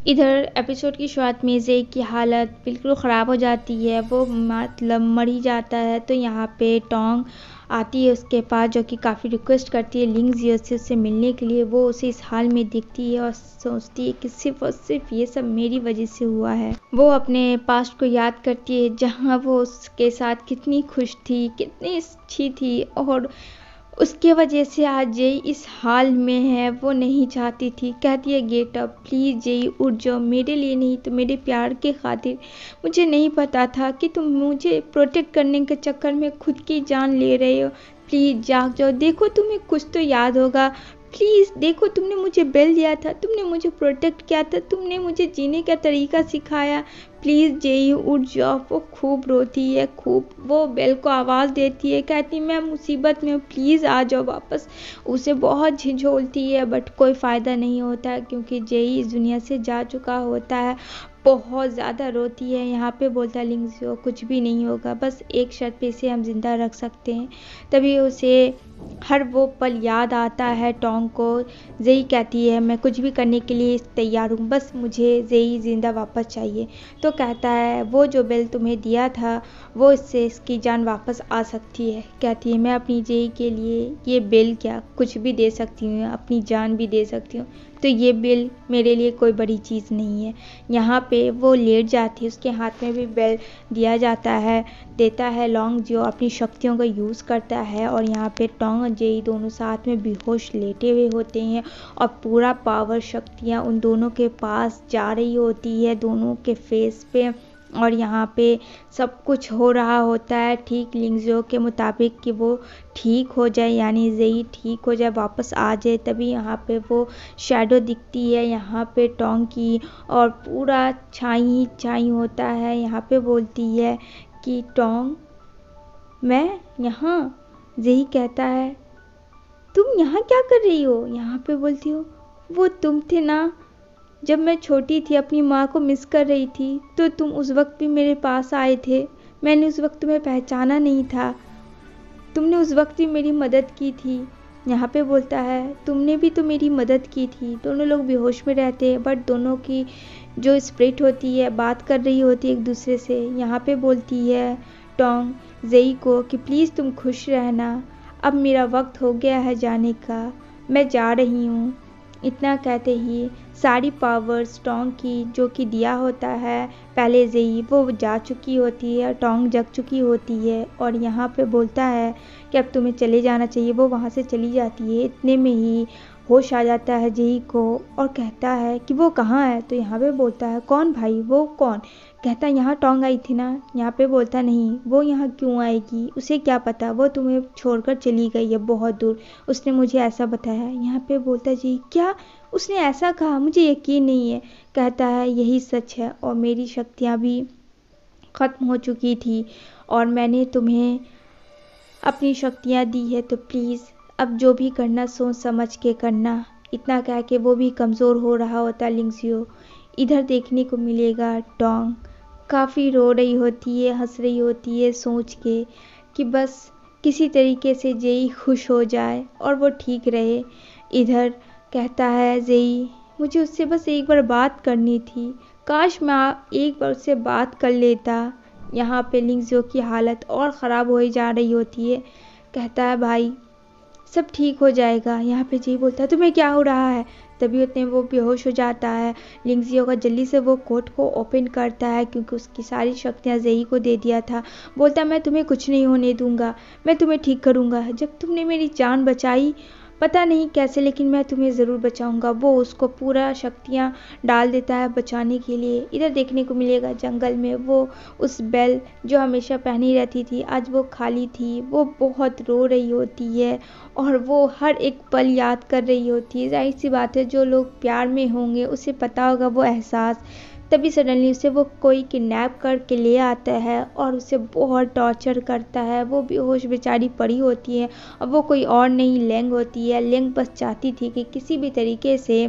इधर एपिसोड की शुरुआत में जे की हालत बिल्कुल ख़राब हो जाती है, वो मतलब मर ही जाता है। तो यहाँ पे टोंग आती है उसके पास, जो कि काफ़ी रिक्वेस्ट करती है लिंग जियो से उससे मिलने के लिए। वो उसे इस हाल में देखती है और सोचती है कि सिर्फ और सिर्फ ये सब मेरी वजह से हुआ है। वो अपने पास्ट को याद करती है, जहाँ वो उसके साथ कितनी खुश थी, कितनी अच्छी थी, और उसके वजह से आज जेई इस हाल में है। वो नहीं चाहती थी, कहती है गेट अप प्लीज़ जेई, उठ जाओ, मेरे लिए नहीं तो मेरे प्यार के खातिर। मुझे नहीं पता था कि तुम मुझे प्रोटेक्ट करने के चक्कर में खुद की जान ले रहे हो। प्लीज़ जाग जाओ, देखो तुम्हें कुछ तो याद होगा। प्लीज़ देखो, तुमने मुझे बेल दिया था, तुमने मुझे प्रोटेक्ट किया था, तुमने मुझे जीने का तरीका सिखाया। प्लीज़ जेई उठ जाओ। वो खूब रोती है, खूब वो बेल को आवाज़ देती है, कहती मैं मुसीबत में हूँ, प्लीज़ आ जाओ वापस। उसे बहुत झिझोलती है बट कोई फ़ायदा नहीं होता है, क्योंकि जेई इस दुनिया से जा चुका होता है। बहुत ज़्यादा रोती है। यहाँ पे बोलता है लिंग जियो कुछ भी नहीं होगा, बस एक शर्त पे इसे हम ज़िंदा रख सकते हैं। तभी उसे हर वो पल याद आता है टोंग को। जेई कहती है मैं कुछ भी करने के लिए तैयार हूँ, बस मुझे जेई ज़िंदा वापस चाहिए। तो कहता है वो जो बेल तुम्हें दिया था, वो इससे इसकी जान वापस आ सकती है। कहती है मैं अपनी जेई के लिए ये बेल क्या कुछ भी दे सकती हूँ, अपनी जान भी दे सकती हूँ, तो ये बेल मेरे लिए कोई बड़ी चीज़ नहीं है। यहाँ पे वो लेट जाती है, उसके हाथ में भी बेल दिया जाता है, देता है लॉन्ग जो अपनी शक्तियों का यूज़ करता है। और यहाँ पे टोंग और जेई दोनों साथ में बेहोश लेटे हुए होते हैं और पूरा पावर शक्तियाँ उन दोनों के पास जा रही होती है, दोनों के फेस पे। और यहाँ पे सब कुछ हो रहा होता है ठीक लिंगजियो के मुताबिक कि वो ठीक हो जाए, यानी जेई ठीक हो जाए, वापस आ जाए। तभी यहाँ पे वो शैडो दिखती है यहाँ पे टोंग की, और पूरा छाई ही छाई होता है। यहाँ पे बोलती है कि टोंग मैं यहाँ। जेई कहता है तुम यहाँ क्या कर रही हो। यहाँ पे बोलती हो वो तुम थे ना, जब मैं छोटी थी अपनी माँ को मिस कर रही थी, तो तुम उस वक्त भी मेरे पास आए थे। मैंने उस वक्त तुम्हें पहचाना नहीं था, तुमने उस वक्त भी मेरी मदद की थी। यहाँ पे बोलता है तुमने भी तो मेरी मदद की थी। दोनों लोग बेहोश में रहते हैं, बट दोनों की जो स्पिरिट होती है बात कर रही होती है एक दूसरे से। यहाँ पे बोलती है टोंग जेई को कि प्लीज़ तुम खुश रहना, अब मेरा वक्त हो गया है जाने का, मैं जा रही हूँ। इतना कहते ही सारी पावर्स टोंग की जो कि दिया होता है पहले जेई, वो जा चुकी होती है, टोंग जग चुकी होती है। और यहाँ पे बोलता है कि अब तुम्हें चले जाना चाहिए। वो वहाँ से चली जाती है। इतने में ही होश आ जाता है जेई को, और कहता है कि वो कहाँ है। तो यहाँ पे बोलता है कौन भाई, वो कौन। कहता है यहाँ टोंग आई थी ना। यहाँ पे बोलता नहीं, वो यहाँ क्यों आएगी, उसे क्या पता, वो तुम्हें छोड़कर चली गई है बहुत दूर, उसने मुझे ऐसा बताया। यहाँ पे बोलता है जी क्या, उसने ऐसा कहा, मुझे यकीन नहीं है। कहता है यही सच है, और मेरी शक्तियाँ भी ख़त्म हो चुकी थी, और मैंने तुम्हें अपनी शक्तियाँ दी है, तो प्लीज़ अब जो भी करना सोच समझ के करना। इतना कह के वो भी कमज़ोर हो रहा होता लिंगजियो। इधर देखने को मिलेगा टोंग काफ़ी रो रही होती है, हंस रही होती है सोच के कि बस किसी तरीके से जेई खुश हो जाए और वो ठीक रहे। इधर कहता है जेई मुझे उससे बस एक बार बात करनी थी, काश मैं एक बार उससे बात कर लेता। यहाँ पे लिंगजियो की हालत और ख़राब हो जा रही होती है। कहता है भाई सब ठीक हो जाएगा। यहाँ पे जेई बोलता है तुम्हें क्या हो रहा है। तभी उतने वो बेहोश हो जाता है। लिंगजियो का जल्दी से वो कोट को ओपन करता है, क्योंकि उसकी सारी शक्तियाँ जेई को दे दिया था। बोलता मैं तुम्हें कुछ नहीं होने दूंगा, मैं तुम्हें ठीक करूँगा। जब तुमने मेरी जान बचाई, पता नहीं कैसे, लेकिन मैं तुम्हें ज़रूर बचाऊंगा। वो उसको पूरा शक्तियाँ डाल देता है बचाने के लिए। इधर देखने को मिलेगा जंगल में वो उस बेल जो हमेशा पहनी रहती थी, आज वो खाली थी। वो बहुत रो रही होती है और वो हर एक पल याद कर रही होती है। जाहिर सी बात है जो लोग प्यार में होंगे उसे पता होगा वो एहसास। तभी सडनली उसे वो कोई किडनैप करके ले आता है और उसे बहुत टॉर्चर करता है। वो बेहोश बेचारी पड़ी होती है, और वो कोई और नहीं लेंग होती है। लेंग बस चाहती थी कि किसी भी तरीके से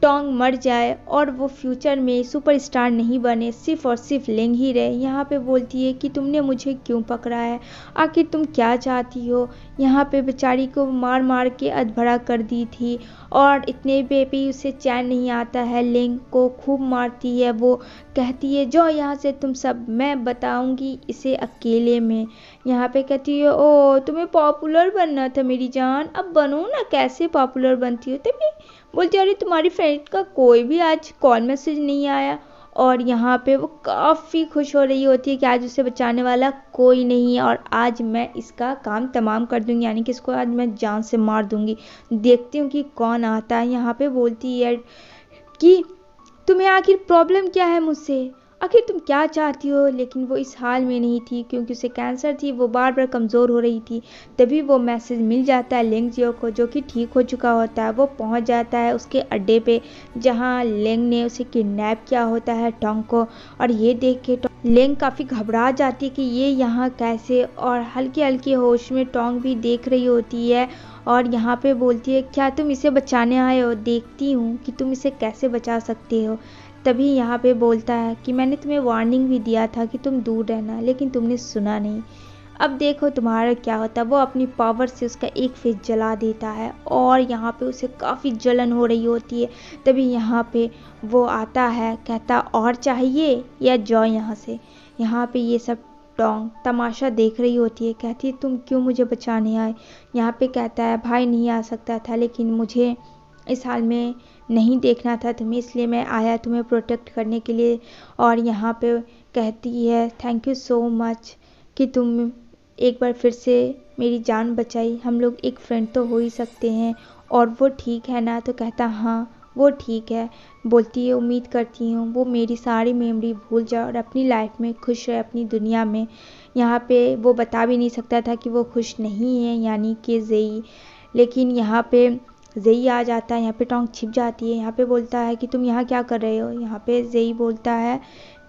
टोंग मर जाए और वो फ्यूचर में सुपरस्टार नहीं बने, सिर्फ और सिर्फ लेंग ही रहे। यहाँ पे बोलती है कि तुमने मुझे क्यों पकड़ा है, आखिर तुम क्या चाहती हो। यहाँ पे बेचारी को मार मार के अधभड़ा कर दी थी और इतने पे भी उसे चैन नहीं आता है। लेंग को खूब मारती है, वो कहती है जाओ यहाँ से तुम सब, मैं बताऊंगी इसे अकेले में। यहाँ पे कहती है ओ तुम्हें पॉपुलर बनना था मेरी जान, अब बनो ना, कैसे पॉपुलर बनती हो। तभी बोलती है अरे तुम्हारी फ्रेंड का कोई भी आज कॉल मैसेज नहीं आया। और यहाँ पे वो काफ़ी खुश हो रही होती है कि आज उसे बचाने वाला कोई नहीं है और आज मैं इसका काम तमाम कर दूंगी, यानी कि इसको आज मैं जान से मार दूंगी। देखती हूँ कि कौन आता है। यहाँ पे बोलती है कि तुम्हें आखिर प्रॉब्लम क्या है मुझसे, आखिर तुम क्या चाहती हो। लेकिन वो इस हाल में नहीं थी क्योंकि उसे कैंसर थी, वो बार बार कमज़ोर हो रही थी। तभी वो मैसेज मिल जाता है लेंग जियो को, जो कि ठीक हो चुका होता है। वो पहुंच जाता है उसके अड्डे पे जहां लेंग ने उसे किडनैप किया होता है टोंग को। और ये देख के लेंग काफ़ी घबरा जाती है कि ये यहाँ कैसे, और हल्की हल्की होश में टोंग भी देख रही होती है और यहाँ पे बोलती है क्या तुम इसे बचाने आए हो, देखती हूँ कि तुम इसे कैसे बचा सकते हो। तभी यहाँ पे बोलता है कि मैंने तुम्हें वार्निंग भी दिया था कि तुम दूर रहना, लेकिन तुमने सुना नहीं, अब देखो तुम्हारा क्या होता है। वो अपनी पावर से उसका एक फेस जला देता है और यहाँ पे उसे काफ़ी जलन हो रही होती है। तभी यहाँ पे वो आता है, कहता और चाहिए या जाओ यहाँ से। यहाँ पे ये सब टोंग तमाशा देख रही होती है, कहती है तुम क्यों मुझे बचाने आए। यहाँ पे कहता है भाई नहीं आ सकता था, लेकिन मुझे इस हाल में नहीं देखना था तुम्हें, इसलिए मैं आया तुम्हें प्रोटेक्ट करने के लिए। और यहाँ पे कहती है थैंक यू सो मच कि तुम एक बार फिर से मेरी जान बचाई, हम लोग एक फ्रेंड तो हो ही सकते हैं। और वो ठीक है ना, तो कहता हाँ वो ठीक है। बोलती है उम्मीद करती हूँ वो मेरी सारी मेमोरी भूल जाए और अपनी लाइफ में खुश रहे, अपनी दुनिया में। यहाँ पे वो बता भी नहीं सकता था कि वो खुश नहीं है, यानी कि ज़ेई। लेकिन यहाँ पे ज़ेई आ जाता है, यहाँ पे टोंग छिप जाती है। यहाँ पे बोलता है कि तुम यहाँ क्या कर रहे हो। यहाँ पे ज़ेई बोलता है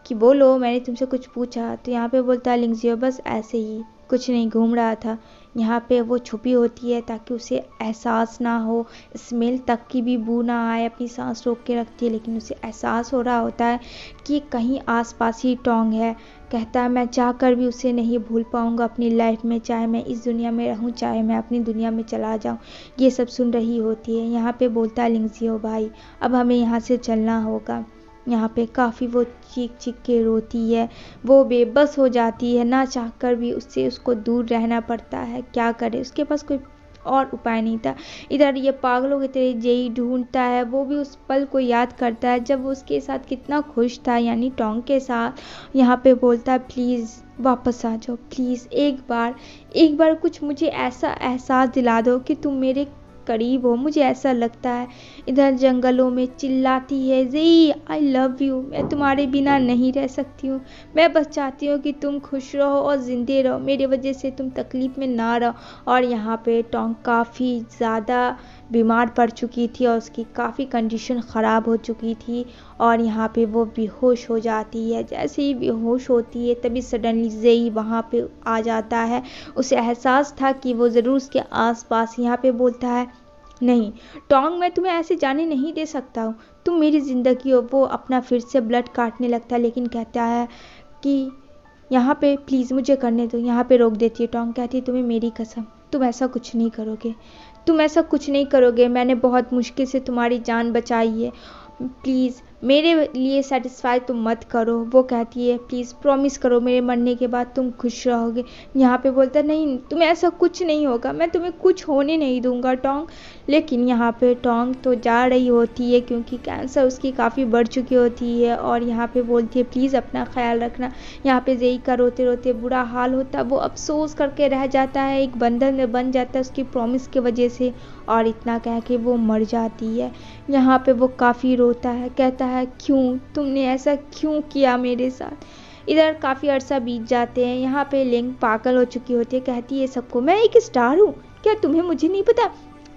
कि बोलो मैंने तुमसे कुछ पूछा। तो यहाँ पे बोलता है लिंग जियो बस ऐसे ही, कुछ नहीं, घूम रहा था। यहाँ पे वो छुपी होती है ताकि उसे एहसास ना हो, स्मेल तक की भी बू ना आए, अपनी सांस रोक के रखती है। लेकिन उसे एहसास हो रहा होता है कि कहीं आसपास ही टोंग है। कहता है मैं चाह कर भी उसे नहीं भूल पाऊँगा अपनी लाइफ में, चाहे मैं इस दुनिया में रहूँ चाहे मैं अपनी दुनिया में चला जाऊँ। ये सब सुन रही होती है। यहाँ पे बोलता है लिंग जियो भाई अब हमें यहाँ से चलना होगा। यहाँ पे काफ़ी वो चीख चीख के रोती है, वो बेबस हो जाती है, ना चाहकर भी उसको दूर रहना पड़ता है। क्या करे, उसके पास कोई और उपाय नहीं था। इधर ये पागलों की तरह जेई ढूंढता है, वो भी उस पल को याद करता है जब वो उसके साथ कितना खुश था, यानी टोंग के साथ। यहाँ पे बोलता है प्लीज़ वापस आ जाओ, प्लीज़ एक बार कुछ मुझे ऐसा एहसास दिला दो कि तुम मेरे करीब हो, मुझे ऐसा लगता है। इधर जंगलों में चिल्लाती है ज़ेई आई लव यू, मैं तुम्हारे बिना नहीं रह सकती हूँ, मैं बस चाहती हूँ कि तुम खुश रहो और ज़िंदे रहो, मेरे वजह से तुम तकलीफ़ में ना रहो। और यहाँ पे टोंग काफ़ी ज़्यादा बीमार पड़ चुकी थी और उसकी काफ़ी कंडीशन ख़राब हो चुकी थी और यहाँ पे वो बेहोश हो जाती है। जैसे ही बेहोश होती है तभी सडनली ज़ेई वहाँ पे आ जाता है। उसे एहसास था कि वो ज़रूर उसके आसपास। यहाँ पे बोलता है नहीं टोंग मैं तुम्हें ऐसे जाने नहीं दे सकता हूँ, तुम मेरी ज़िंदगी हो। वो अपना फिर से ब्लड काटने लगता है लेकिन कहता है कि यहाँ पे प्लीज़ मुझे करने दो। यहाँ पे रोक देती है टोंग, कहती है तुम्हें मेरी कसम तुम ऐसा कुछ नहीं करोगे, तुम ऐसा कुछ नहीं करोगे, मैंने बहुत मुश्किल से तुम्हारी जान बचाई है, प्लीज़ मेरे लिए सेटिस्फाई तुम मत करो। वो कहती है प्लीज़ प्रॉमिस करो मेरे मरने के बाद तुम खुश रहोगे। यहाँ पे बोलता है नहीं तुम्हें ऐसा कुछ नहीं होगा, मैं तुम्हें कुछ होने नहीं दूंगा टोंग। लेकिन यहाँ पे टोंग तो जा रही होती है क्योंकि कैंसर उसकी काफ़ी बढ़ चुकी होती है और यहाँ पे बोलती है प्लीज़ अपना ख्याल रखना। यहाँ पे ज़ेई का रोते रोते बुरा हाल होता है, वो अफसोस करके रह जाता है, एक बंधन में बन जाता है उसकी प्रॉमिस की वजह से और इतना कह के वो मर जाती है। यहाँ पे वो काफ़ी रोता है, कहता है क्यों, तुमने ऐसा क्यों किया मेरे साथ। इधर काफ़ी अरसा बीत जाते हैं। यहाँ पे लिंग पागल हो चुकी होती है, कहती है सबको मैं एक स्टार हूँ, क्या तुम्हें मुझे नहीं पता,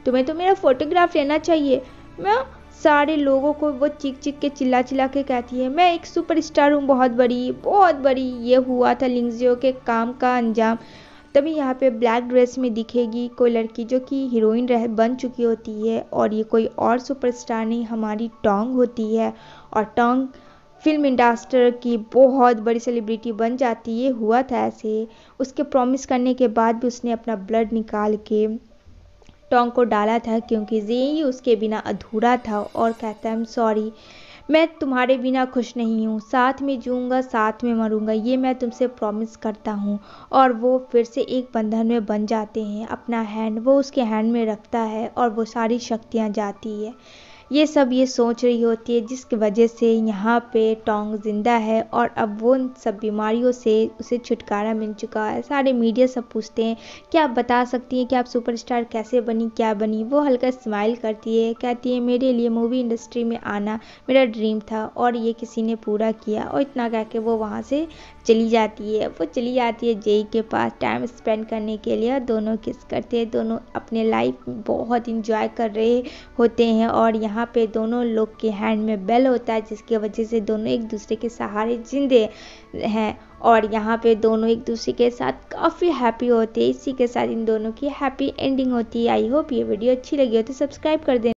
तुम्हें तो मेरा फोटोग्राफ लेना चाहिए। मैं सारे लोगों को वो चीख चीख के चिल्ला चिल्ला के कहती है मैं एक सुपरस्टार हूँ, बहुत बड़ी। ये हुआ था लिंग जियो के काम का अंजाम। तभी यहाँ पे ब्लैक ड्रेस में दिखेगी कोई लड़की जो कि हीरोइन बन चुकी होती है, और ये कोई और सुपरस्टार नहीं, हमारी टोंग होती है। और टोंग फिल्म इंडस्ट्री की बहुत बड़ी सेलिब्रिटी बन जाती है। हुआ था ऐसे, उसके प्रॉमिस करने के बाद भी उसने अपना ब्लड निकाल के टोंग को डाला था, क्योंकि जेई उसके बिना अधूरा था। और कहता है, आई एम सॉरी, मैं तुम्हारे बिना खुश नहीं हूँ, साथ में जीऊँगा साथ में मरूँगा, ये मैं तुमसे प्रॉमिस करता हूँ। और वो फिर से एक बंधन में बन जाते हैं। अपना हैंड वो उसके हैंड में रखता है और वो सारी शक्तियाँ जाती है। ये सब ये सोच रही होती है, जिसकी वजह से यहाँ पे टोंग जिंदा है और अब वो सब बीमारियों से उसे छुटकारा मिल चुका है। सारे मीडिया सब पूछते हैं कि आप बता सकती हैं कि आप सुपरस्टार कैसे बनी, क्या बनी। वो हल्का स्माइल करती है, कहती है मेरे लिए मूवी इंडस्ट्री में आना मेरा ड्रीम था और ये किसी ने पूरा किया। और इतना कह के वो वहाँ से चली जाती है। वो चली जाती है जेई के पास टाइम स्पेंड करने के लिए। दोनों किस करते हैं, दोनों अपने लाइफ में बहुत इंजॉय कर रहे होते हैं। और यहाँ पे दोनों लोग के हैंड में बेल होता है, जिसकी वजह से दोनों एक दूसरे के सहारे जिंदे हैं। और यहाँ पे दोनों एक दूसरे के साथ काफ़ी हैप्पी होते हैं। इसी के साथ इन दोनों की हैप्पी एंडिंग होती है। आई होप ये वीडियो अच्छी लगी हो तो सब्सक्राइब कर देना।